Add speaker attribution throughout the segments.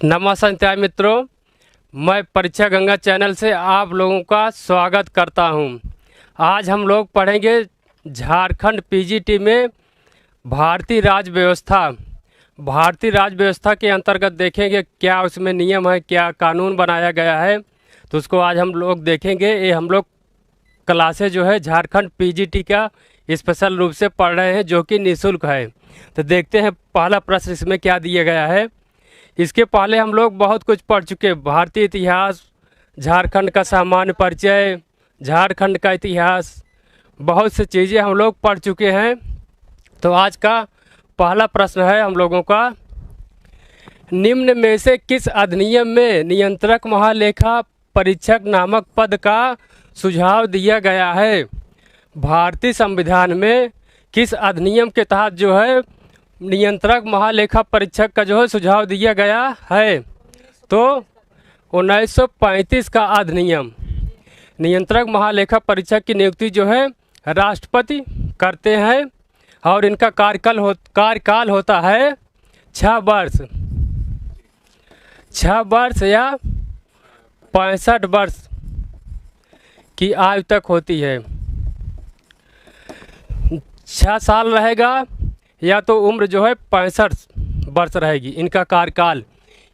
Speaker 1: नमस्ते मित्रों, मैं परीक्षा गंगा चैनल से आप लोगों का स्वागत करता हूं। आज हम लोग पढ़ेंगे झारखंड पीजीटी में भारतीय राज्य व्यवस्था। भारतीय राज्य व्यवस्था के अंतर्गत देखेंगे क्या उसमें नियम है, क्या कानून बनाया गया है, तो उसको आज हम लोग देखेंगे। ये हम लोग क्लासेज जो है झारखंड पीजीटी का स्पेशल रूप से पढ़ रहे हैं, जो कि निःशुल्क है। तो देखते हैं पहला प्रश्न इसमें क्या दिया गया है। इसके पहले हम लोग बहुत कुछ पढ़ चुके हैं, भारतीय इतिहास, झारखंड का सामान्य परिचय, झारखंड का इतिहास, बहुत सी चीज़ें हम लोग पढ़ चुके हैं। तो आज का पहला प्रश्न है हम लोगों का, निम्न में से किस अधिनियम में नियंत्रक महालेखा परीक्षक नामक पद का सुझाव दिया गया है। भारतीय संविधान में किस अधिनियम के तहत जो है नियंत्रक महालेखा परीक्षक का जो है सुझाव दिया गया है। तो 1935 का अधिनियम। नियंत्रक महालेखा परीक्षक की नियुक्ति जो है राष्ट्रपति करते हैं और इनका कार्यकाल होता है 6 वर्ष, 6 वर्ष या 65 वर्ष की आयु तक होती है। 6 साल रहेगा या तो उम्र जो है 65 वर्ष रहेगी इनका कार्यकाल।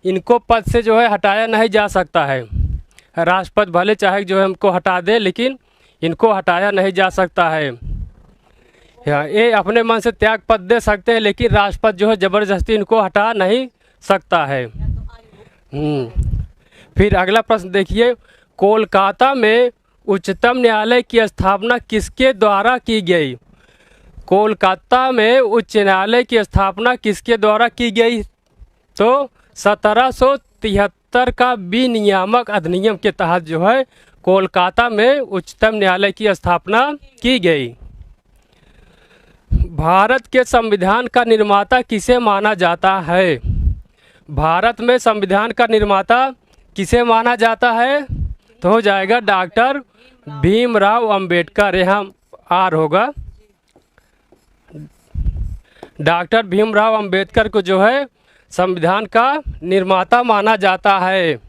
Speaker 1: इनको पद से जो है हटाया नहीं जा सकता है। राष्ट्रपति भले चाहे जो है हमको हटा दे, लेकिन इनको हटाया नहीं जा सकता है। ये अपने मन से त्याग पद दे सकते हैं, लेकिन राष्ट्रपति जो है ज़बरदस्ती इनको हटा नहीं सकता है। फिर अगला प्रश्न देखिए, कोलकाता में उच्चतम न्यायालय की स्थापना किसके द्वारा की गई। कोलकाता में उच्च न्यायालय की स्थापना किसके द्वारा की गई। तो 1773 का विनियामक अधिनियम के तहत जो है कोलकाता में उच्चतम न्यायालय की स्थापना की गई। भारत के संविधान का निर्माता किसे माना जाता है। भारत में संविधान का निर्माता किसे माना जाता है, तो हो जाएगा डॉक्टर भीमराव अंबेडकर। यहाँ आर होगा। डॉक्टर भीमराव अंबेडकर को जो है संविधान का निर्माता माना जाता है।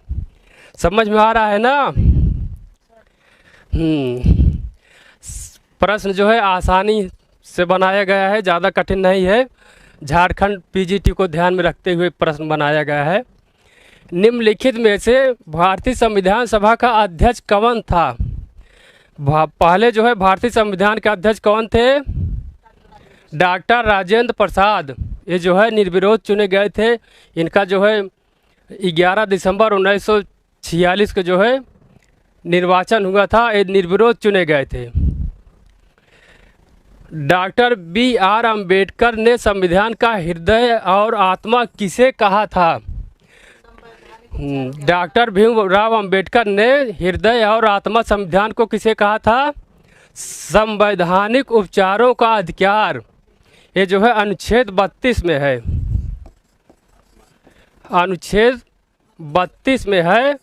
Speaker 1: समझ में आ रहा है ना। प्रश्न जो है आसानी से बनाया गया है, ज़्यादा कठिन नहीं है। झारखंड पीजीटी को ध्यान में रखते हुए प्रश्न बनाया गया है। निम्नलिखित में से भारतीय संविधान सभा का अध्यक्ष कौन था। पहले जो है भारतीय संविधान के अध्यक्ष कौन थे, डॉक्टर राजेंद्र प्रसाद। ये जो है निर्विरोध चुने गए थे। इनका जो है 11 दिसंबर 1946 को जो है निर्वाचन हुआ था। ये निर्विरोध चुने गए थे। डॉक्टर BR अम्बेडकर ने संविधान का हृदय और आत्मा किसे कहा था। डॉक्टर भीमराव अंबेडकर ने हृदय और आत्मा संविधान को किसे कहा था। संवैधानिक उपचारों का अधिकार, ये जो है अनुच्छेद 32 में है। अनुच्छेद 32 में है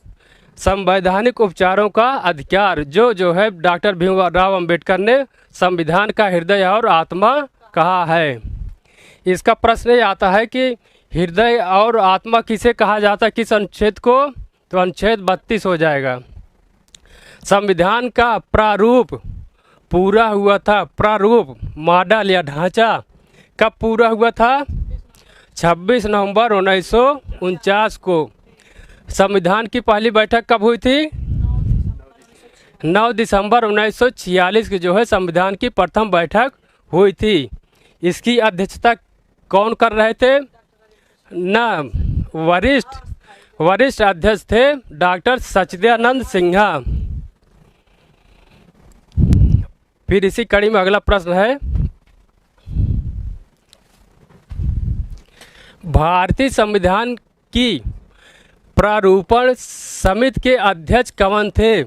Speaker 1: संवैधानिक उपचारों का अधिकार, जो है डॉक्टर भीमराव अंबेडकर ने संविधान का हृदय और आत्मा कहा है। इसका प्रश्न ये आता है कि हृदय और आत्मा किसे कहा जाता है, किस अनुच्छेद को, तो अनुच्छेद 32 हो जाएगा। संविधान का प्रारूप पूरा हुआ था। प्रारूप मॉडल या ढांचा कब पूरा हुआ था, 26 नवंबर 1949 को। संविधान की पहली बैठक कब हुई थी, 9 दिसंबर 1946 की जो है संविधान की प्रथम बैठक हुई थी। इसकी अध्यक्षता कौन कर रहे थे, ना वरिष्ठ अध्यक्ष थे डॉक्टर सच्चिदानंद सिन्हा। फिर इसी कड़ी में अगला प्रश्न है, भारतीय संविधान की प्रारूपण समिति के अध्यक्ष कौन थे।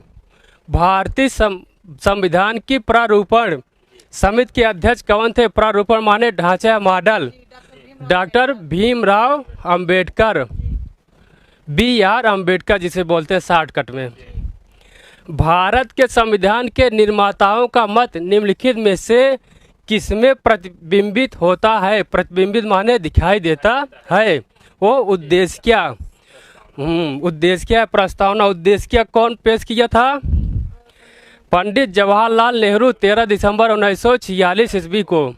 Speaker 1: भारतीय संविधान की प्रारूपण समिति के अध्यक्ष कौन थे। प्रारूपण माने ढांचा, model, doctor Bhimrao Ambedkar, BR Ambedkar जिसे बोलते हैं शॉर्टकट में। भारत के संविधान के निर्माताओं का मत निम्नलिखित में से किसमें प्रतिबिंबित होता है। प्रतिबिंबित माने दिखाई देता है। वो उद्देश्य क्या, उद्देश्य प्रस्तावना उद्देश्य कौन पेश किया था? पंडित जवाहरलाल नेहरू 13 दिसंबर 1946 ईस्वी को।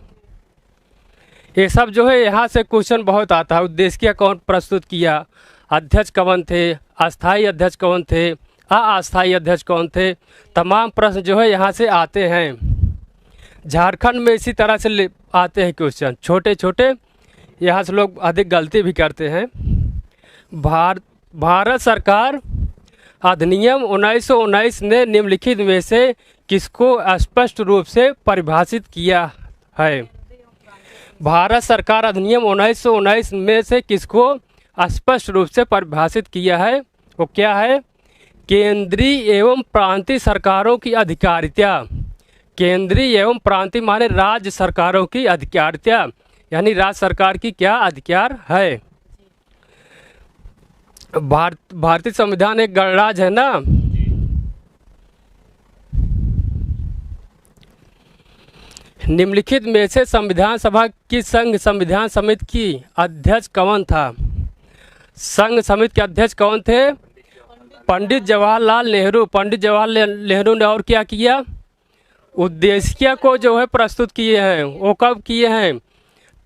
Speaker 1: ये सब जो है यहाँ से क्वेश्चन बहुत आता है। उद्देश्य कौन प्रस्तुत किया, अध्यक्ष कौन थे, अस्थाई अध्यक्ष कौन थे, अस्थाई अध्यक्ष कौन थे, तमाम प्रश्न जो है यहाँ से आते हैं। झारखंड में इसी तरह से आते हैं क्वेश्चन, छोटे छोटे, यहाँ से लोग अधिक गलती भी करते हैं। भारत सरकार अधिनियम 1919 ने निम्नलिखित में से किसको स्पष्ट रूप से परिभाषित किया है? भारत सरकार अधिनियम 1919 में से किसको स्पष्ट रूप से परिभाषित किया है? वो क्या है? केंद्रीय एवं प्रांतीय सरकारों की अधिकारिता। केंद्रीय एवं प्रांतीय माने राज्य सरकारों की अधिकारिता, यानी राज्य सरकार की क्या अधिकार है। भारतीय संविधान एक गणराज्य है ना। निम्नलिखित में से संविधान सभा की संघ संविधान समिति की अध्यक्ष कौन था? संघ समिति के अध्यक्ष कौन थे? पंडित जवाहरलाल नेहरू। पंडित जवाहरलाल नेहरू ने और क्या किया? उद्देश्य को जो है प्रस्तुत किए हैं। वो कब किए हैं?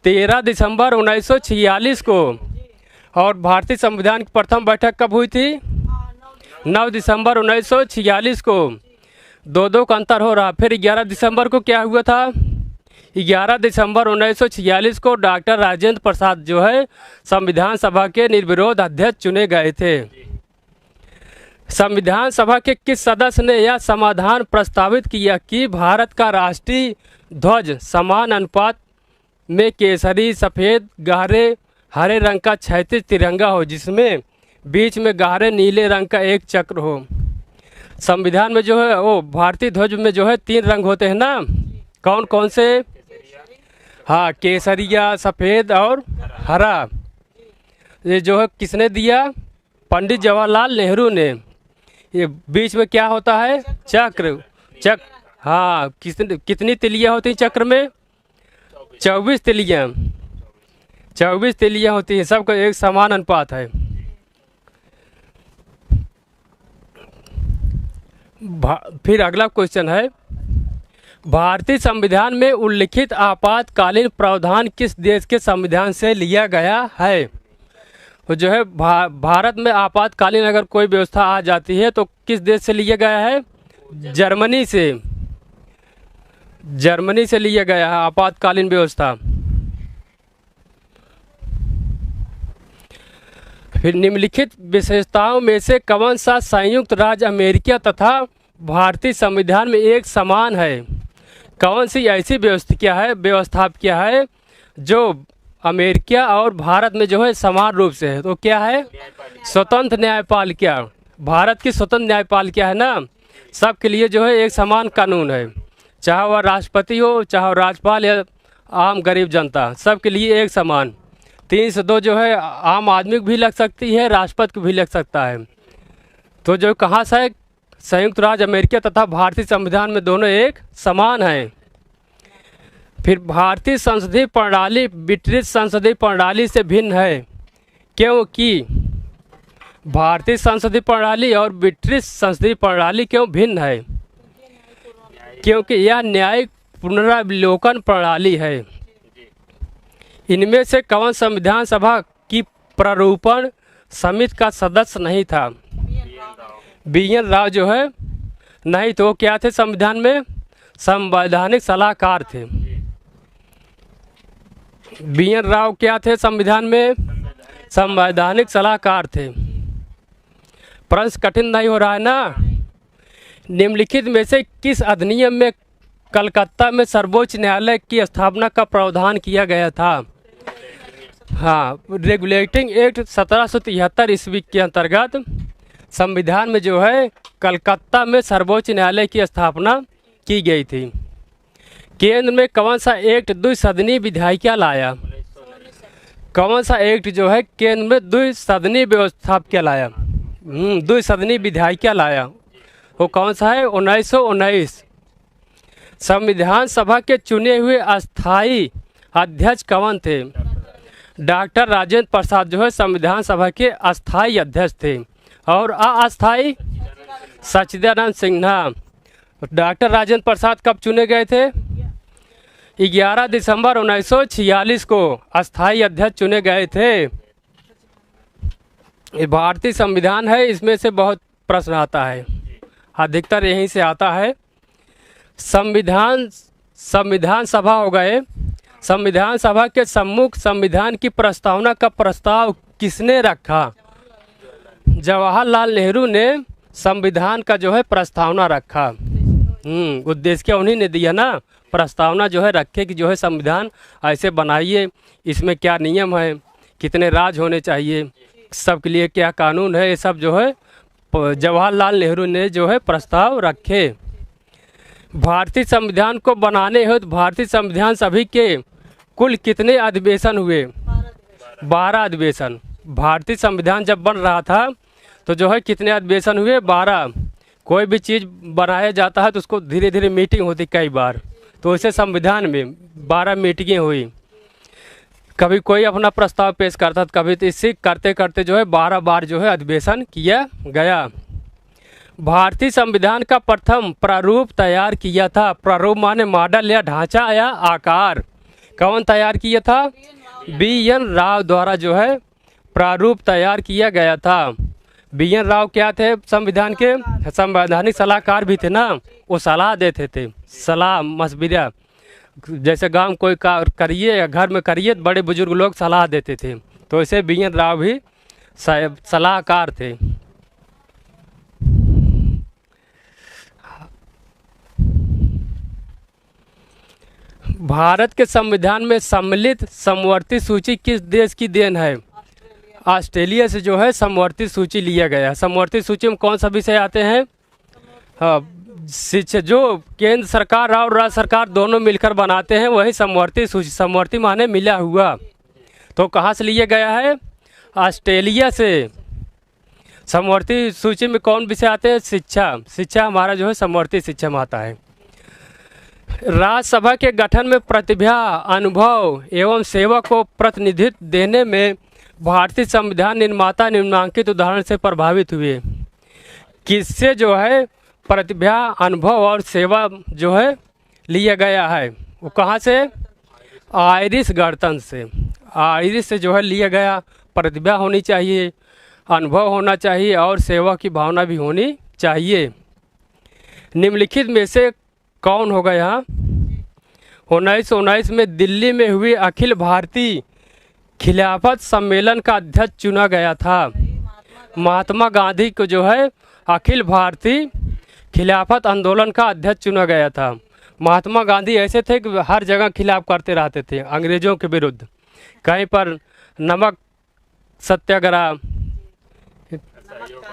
Speaker 1: 13 दिसंबर 1946 को। और भारतीय संविधान की प्रथम बैठक कब हुई थी? 9 दिसंबर 1946 को। दो का अंतर हो रहा। फिर 11 दिसंबर को क्या हुआ था? 11 दिसंबर 1946 को डॉक्टर राजेंद्र प्रसाद जो है संविधान सभा के निर्विरोध अध्यक्ष चुने गए थे। संविधान सभा के किस सदस्य ने यह समाधान प्रस्तावित किया कि भारत का राष्ट्रीय ध्वज समान अनुपात में केसरी, सफ़ेद, गहरे हरे रंग का क्षैतिज तिरंगा हो, जिसमें बीच में गहरे नीले रंग का एक चक्र हो। संविधान में जो है वो भारतीय ध्वज में जो है 3 रंग होते हैं ना। कौन कौन से? हाँ, केसरिया, सफ़ेद और हरा। ये जो है किसने दिया? पंडित जवाहरलाल नेहरू ने। ये बीच में क्या होता है? चक्र। हाँ, कितनी तिलियाँ होती हैं चक्र में? 24 तिलियाँ। 24 तिलियाँ होती हैं, सबका एक समान अनुपात है। फिर अगला क्वेश्चन है, भारतीय संविधान में उल्लिखित आपातकालीन प्रावधान किस देश के संविधान से लिया गया है? तो जो है भारत में आपातकालीन अगर कोई व्यवस्था आ जाती है तो किस देश से लिया गया है? जर्मनी से। जर्मनी से लिया गया है आपातकालीन व्यवस्था। फिर निम्नलिखित विशेषताओं में से कौन सा संयुक्त राज्य अमेरिका तथा भारतीय संविधान में एक समान है? कौन सी ऐसी व्यवस्था क्या है जो अमेरिका और भारत में जो है समान रूप से है? तो क्या है? स्वतंत्र न्यायपालिका। भारत की स्वतंत्र न्यायपालिका है ना। सबके लिए जो है एक समान कानून है, चाहे वह राष्ट्रपति हो, चाहे राज्यपाल या आम गरीब जनता, सबके लिए एक समान। 3 से 2 जो है आम आदमी को भी लग सकती है, राष्ट्रपति को भी लग सकता है। तो जो कहाँ से है? संयुक्त राज्य अमेरिका तथा भारतीय संविधान में दोनों एक समान हैं। फिर भारतीय संसदीय प्रणाली ब्रिटिश संसदीय प्रणाली से भिन्न है, क्योंकि भारतीय संसदीय प्रणाली और ब्रिटिश संसदीय प्रणाली क्यों भिन्न है? क्योंकि यह न्यायिक पुनरावलोकन प्रणाली है। इनमें से कौन संविधान सभा की प्रारूपण समिति का सदस्य नहीं था? BN राव जो है नहीं, तो क्या थे संविधान में? संवैधानिक सलाहकार थे। BN राव क्या थे संविधान में? संवैधानिक सलाहकार थे। प्रश्न कठिन नहीं हो रहा है ना। निम्नलिखित में से किस अधिनियम में कलकत्ता में सर्वोच्च न्यायालय की स्थापना का प्रावधान किया गया था? हाँ, रेगुलेटिंग एक्ट 1773 ईस्वी के अंतर्गत संविधान में जो है कलकत्ता में सर्वोच्च न्यायालय की स्थापना की गई थी। केंद्र में कौन सा एक्ट द्विसदनीय विधायिका लाया? कौन सा एक्ट जो है केंद्र में द्विसदनीय व्यवस्था क्या लाया? द्विसदनीय विधायिका लाया। वो कौन सा है? 1919। संविधान सभा के चुने हुए अस्थाई अध्यक्ष कौन थे? डॉक्टर राजेंद्र प्रसाद जो है संविधान सभा के अस्थाई अध्यक्ष थे और अस्थाई सच्चिदानंद सिन्हा। डॉक्टर राजेंद्र प्रसाद कब चुने गए थे? 11 दिसंबर 1946 को अस्थाई अध्यक्ष चुने गए थे। ये भारतीय संविधान है, इसमें से बहुत प्रश्न आता है, अधिकतर यहीं से आता है। संविधान सभा हो गए। संविधान सभा के सम्मुख संविधान की प्रस्तावना का प्रस्ताव किसने रखा? जवाहरलाल नेहरू ने संविधान का जो है प्रस्तावना रखा। उद्देश्य क्या उन्हीं ने दिया ना, प्रस्तावना जो है रखे कि जो है संविधान ऐसे बनाइए, इसमें क्या नियम है, कितने राज्य होने चाहिए, सबके लिए क्या कानून है, ये सब जो है जवाहरलाल नेहरू ने जो है प्रस्ताव रखे। भारतीय संविधान को बनाने हेतु भारतीय संविधान सभा के कुल कितने अधिवेशन हुए? 12 अधिवेशन। भारतीय संविधान जब बन रहा था तो जो है कितने अधिवेशन हुए? 12। कोई भी चीज़ बनाया जाता है तो उसको धीरे धीरे मीटिंग होती कई बार, तो इसे संविधान में 12 मीटिंगें हुई। कभी कोई अपना प्रस्ताव पेश करता, कभी तो इसी करते करते जो है 12 बार जो है अधिवेशन किया गया। भारतीय संविधान का प्रथम प्रारूप तैयार किया था। प्रारूप माने मॉडल या ढांचा या आकार। कौन तैयार किया था? बी.एन. राव द्वारा जो है प्रारूप तैयार किया गया था। बी.एन. राव क्या थे? संविधान के संवैधानिक सलाहकार भी थे ना, वो सलाह देते थे, सलाह मशविरा। जैसे गांव में कोई करिए या घर में करिए, बड़े बुजुर्ग लोग सलाह देते थे, तो ऐसे बी.एन. राव भी सलाहकार थे। भारत के संविधान में सम्मिलित समवर्ती सूची किस देश की देन है? ऑस्ट्रेलिया से जो है समवर्ती सूची लिया गया। समवर्ती सूची में कौन सा विषय आते हैं? हाँ, शिक्षा जो केंद्र सरकार और राज्य सरकार दोनों मिलकर बनाते हैं वही समवर्ती सूची। समवर्ती माने मिला हुआ, तो कहाँ से लिया गया है? ऑस्ट्रेलिया से। समवर्ती सूची में कौन विषय आते हैं? शिक्षा। शिक्षा हमारा जो है समवर्ती शिक्षा में आता है। राज्यसभा के गठन में प्रतिभा, अनुभव एवं सेवा को प्रतिनिधित्व देने में भारतीय संविधान निर्माता निम्नलिखित उदाहरण से प्रभावित हुए। किससे जो है प्रतिभा, अनुभव और सेवा जो है लिया गया है? वो कहाँ से? आयरिश गणतंत्र से। आयरिश से जो है लिया गया। प्रतिभा होनी चाहिए, अनुभव होना चाहिए और सेवा की भावना भी होनी चाहिए। निम्नलिखित में से कौन होगा यहाँ? 1919 में दिल्ली में हुई अखिल भारतीय खिलाफत सम्मेलन का अध्यक्ष चुना गया था। महात्मा गांधी को जो है अखिल भारतीय खिलाफत आंदोलन का अध्यक्ष चुना गया था। महात्मा गांधी ऐसे थे कि हर जगह खिलाफ करते रहते थे अंग्रेजों के विरुद्ध। कहीं पर नमक सत्याग्रह,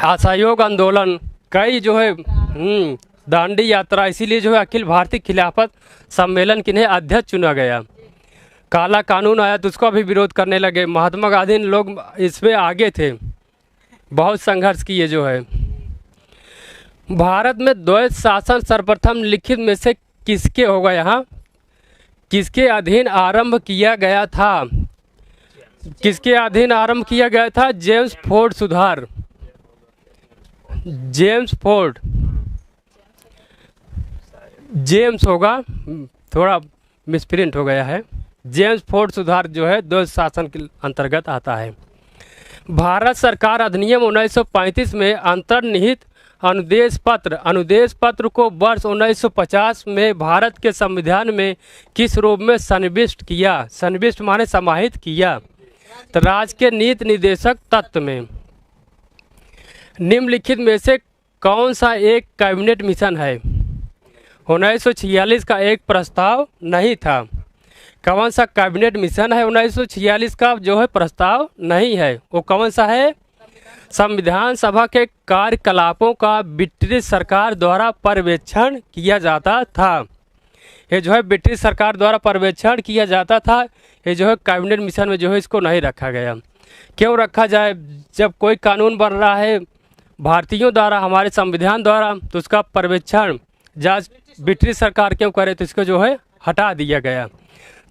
Speaker 1: असहयोग आंदोलन, कई जो है दांडी यात्रा, इसीलिए जो है अखिल भारतीय खिलाफत सम्मेलन किन्हें अध्यक्ष चुना गया। काला कानून आया तो उसका भी विरोध करने लगे। महात्मा गांधी लोग इसमें आगे थे, बहुत संघर्ष किए जो है। भारत में द्वैत शासन सर्वप्रथम लिखित में से किसके होगा? यहाँ किसके अधीन आरंभ किया गया था? किसके अधीन आरंभ किया गया था? जेम्स फोर्ड सुधार। जेम्स फोर्ड, जेम्स होगा, थोड़ा मिसप्रिंट हो गया है। जेम्स फोर्ड सुधार जो है द्वैत शासन के अंतर्गत आता है। भारत सरकार अधिनियम 1935 में अंतर्निहित अनुदेश पत्र को वर्ष 1950 में भारत के संविधान में किस रूप में सन्निविष्ट किया? सन्निविष्ट माने समाहित किया। तो राज्य के नीति निर्देशक तत्व में निम्नलिखित में से कौन सा एक कैबिनेट मिशन है? 1946 का एक प्रस्ताव नहीं था। कौन सा कैबिनेट मिशन है 1946 का जो है प्रस्ताव नहीं है? वो कौन सा है? संविधान सभा के कार्यकलापों का ब्रिटिश सरकार द्वारा पर्यवेक्षण किया जाता था। ये जो है ब्रिटिश सरकार द्वारा पर्यवेक्षण किया जाता था। ये जो है कैबिनेट मिशन में जो है इसको नहीं रखा गया। क्यों रखा जाए? जब कोई कानून बन रहा है भारतीयों द्वारा, हमारे संविधान द्वारा, तो उसका पर्यवेक्षण जांच ब्रिटिश सरकार क्यों करे? तो इसको जो है हटा दिया गया।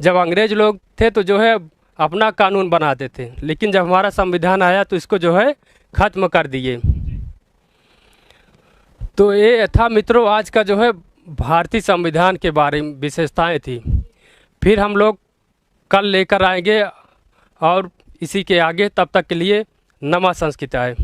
Speaker 1: जब अंग्रेज लोग थे तो जो है अपना कानून बनाते थे, लेकिन जब हमारा संविधान आया तो इसको जो है ख़त्म कर दिए। तो ये था मित्रों आज का जो है भारतीय संविधान के बारे में विशेषताएं थी। फिर हम लोग कल लेकर आएंगे और इसी के आगे। तब तक के लिए नमः संस्कृताय।